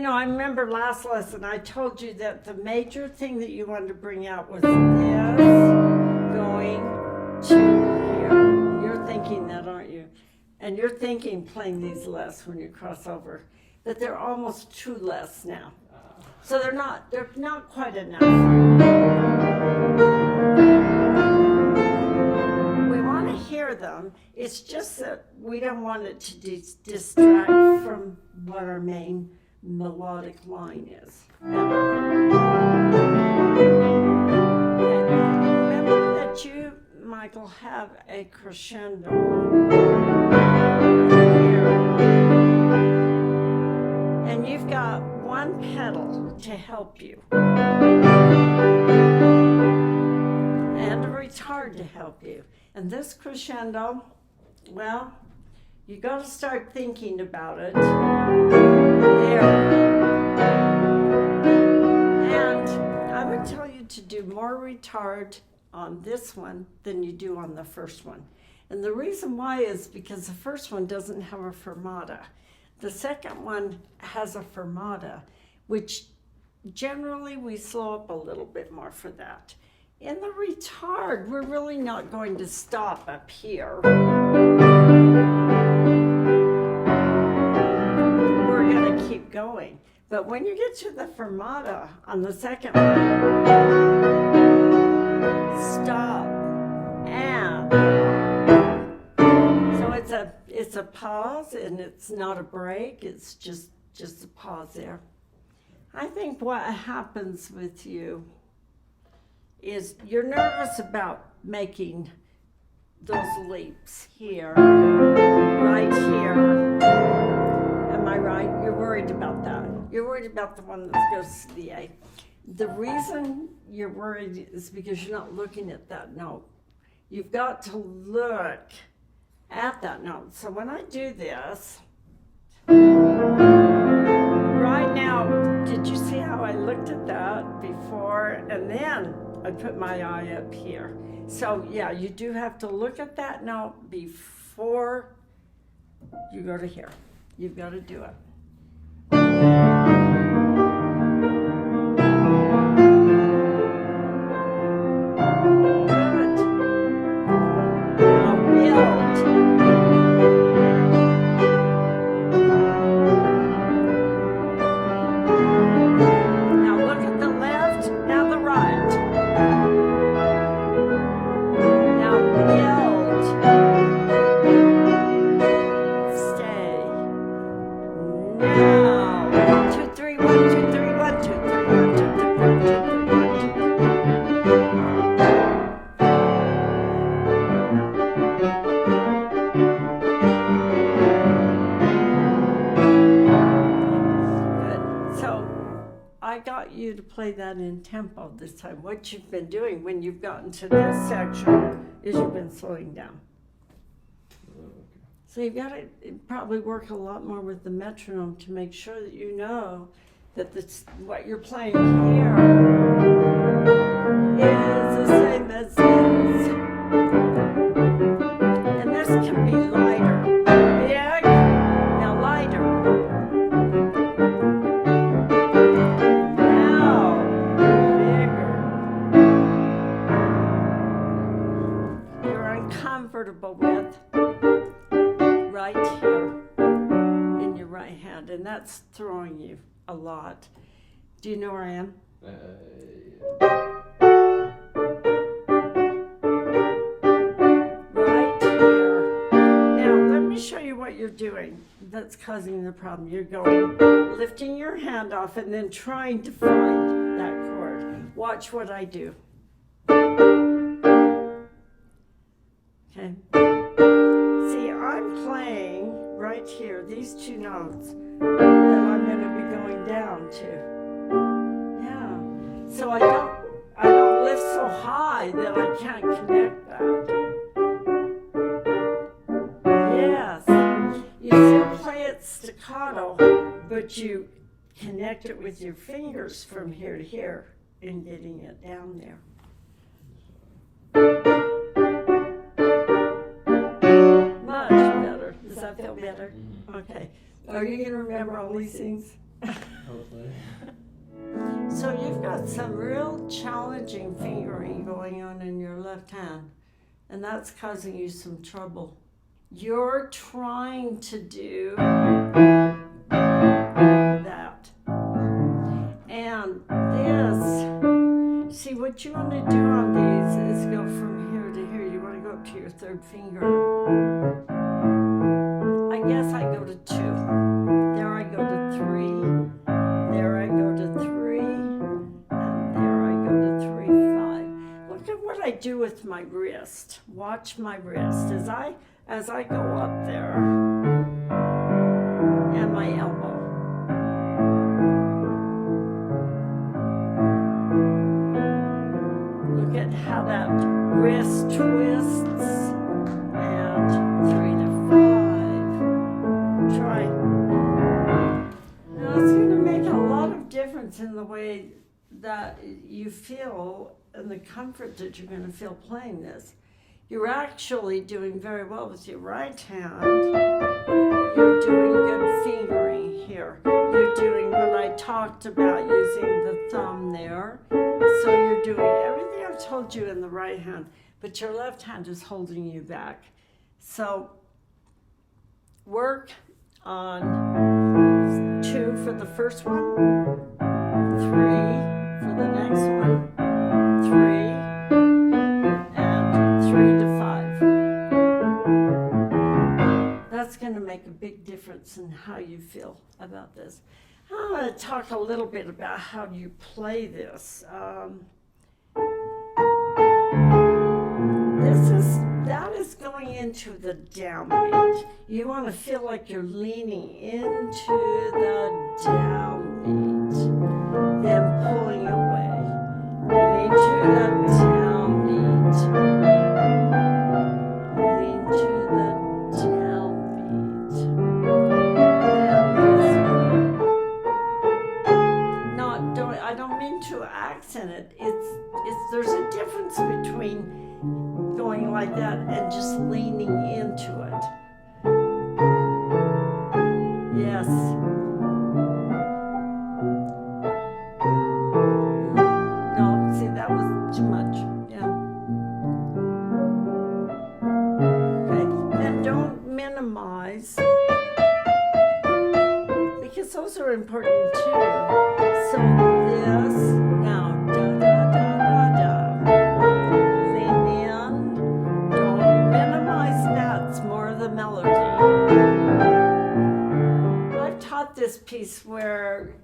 I remember last lesson I told you that the major thing that you wanted to bring out was this going to here. You're thinking that, aren't you? And you're thinking playing these less when you cross over, that they're almost two less now. So they're not quite enough. We want to hear them. It's just that we don't want it to distract from what our main melodic line is. Remember that you, Michael, have a crescendo here. And you've got one pedal to help you. And a retard to help you. And this crescendo, well, you got to start thinking about it. There. And I would tell you to do more retard on this one than you do on the first one. And the reason why is because the first one doesn't have a fermata. The second one has a fermata, which generally we slow up a little bit more for that. In the retard, we're really not going to stop up here. We're going to keep going. But when you get to the fermata on the second one, stop and. So it's a pause and it's not a break. It's just a pause there. I think what happens with you is you're nervous about making those leaps here, right here. Am I right? You're worried about that. You're worried about the one that goes to the A. The reason you're worried is because you're not looking at that note. You've got to look at that note. So when I do this, right now, did you see how I looked at that before? And then I put my eye up here. So yeah, you do have to look at that note before you go to here. You've got to do it. To play that in tempo this time. What you've been doing when you've gotten to this section is you've been slowing down. So you've got to probably work a lot more with the metronome to make sure that you know that what you're playing here is the same as this. And this can be lighter. Big, now lighter. Comfortable with right here in your right hand, and that's throwing you a lot. Do you know where I am? Right here. Now let me show you what you're doing that's causing the problem. You're lifting your hand off and then trying to find that chord. Watch what I do. Okay. See, I'm playing right here, these two notes that I'm going to be going down to. Yeah. So I don't lift so high that I can't connect that. Yes. You still play it staccato, but you connect it with your fingers from here to here and getting it down there. Does that feel better? Okay. Are you going to remember all these things? Hopefully. So you've got some real challenging fingering going on in your left hand, and that's causing you some trouble. You're trying to do that. And this, see what you want to do on these is go from here to here. You want to go up to your third finger. I guess I go to 2. There I go to 3. There I go to 3. And there I go to 3, 5. Look at what I do with my wrist. Watch my wrist as I go up there and my elbow. Look at how that wrist twists. And 3 to 5. Try. Now it's going to make a lot of difference in the way that you feel and the comfort that you're going to feel playing this. You're actually doing very well with your right hand. You're doing good fingering here. You're doing what I talked about, using the thumb there. So you're doing everything I've told you in the right hand, but your left hand is holding you back. So work on 2 for the first one, 3 for the next one, 3, and 3 to 5. That's going to make a big difference in how you feel about this. I want to talk a little bit about how you play this. That is going into the downbeat. You want to feel like you're leaning into the downbeat, then pulling away. Lean to the downbeat. Lean to the downbeat. I don't mean to accent it. There's a difference between going like that and just leaning into it. Yes. No, see, that was too much. Yeah. Okay, then don't minimize, because those are important too. So this, now, da, da, da, da, da. Lean in. Don't minimize that. It's more of the melody. I've taught this piece where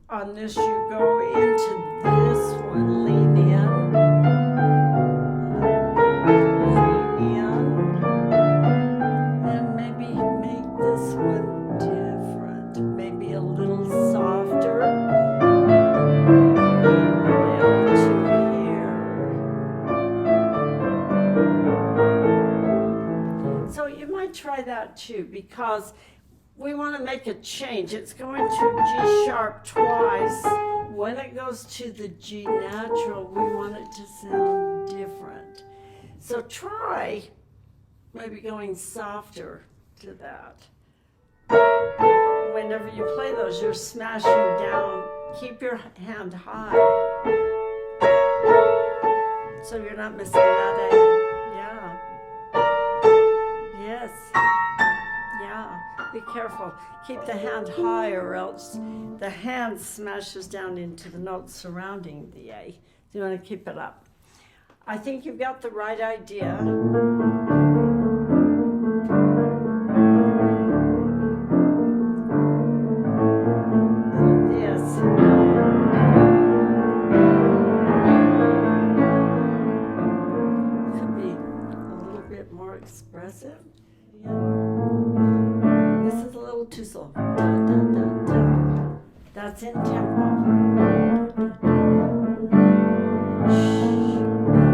on this you go into this one, lean in. Lean in. Then maybe make this one different. Maybe a little softer. So you might try that too, because we want to make a change. It's going to G sharp twice. When it goes to the G natural, we want it to sound different. So try maybe going softer to that. Whenever you play those, you're smashing down. Keep your hand high, so you're not missing that A. Yeah. Yes. Yeah. Be careful. Keep the hand high, or else the hand smashes down into the notes surrounding the A. So you want to keep it up. I think you've got the right idea. Expressive. Yeah. This is a little too slow. Da, da, da, da. That's in tempo.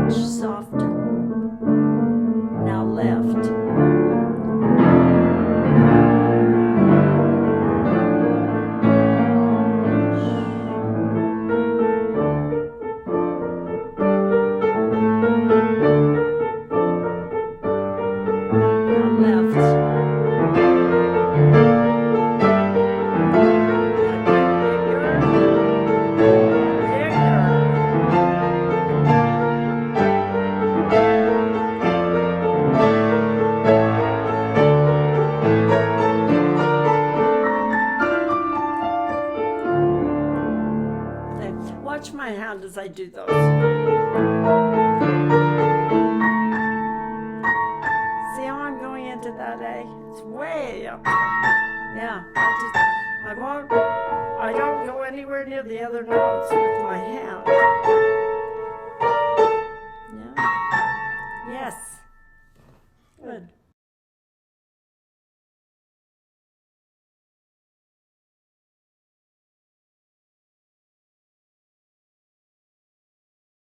Much softer. Now left. Your hand as I do those. See how I'm going into that A? It's way up there. Yeah, I don't go anywhere near the other notes with my hand. Yeah. Yes.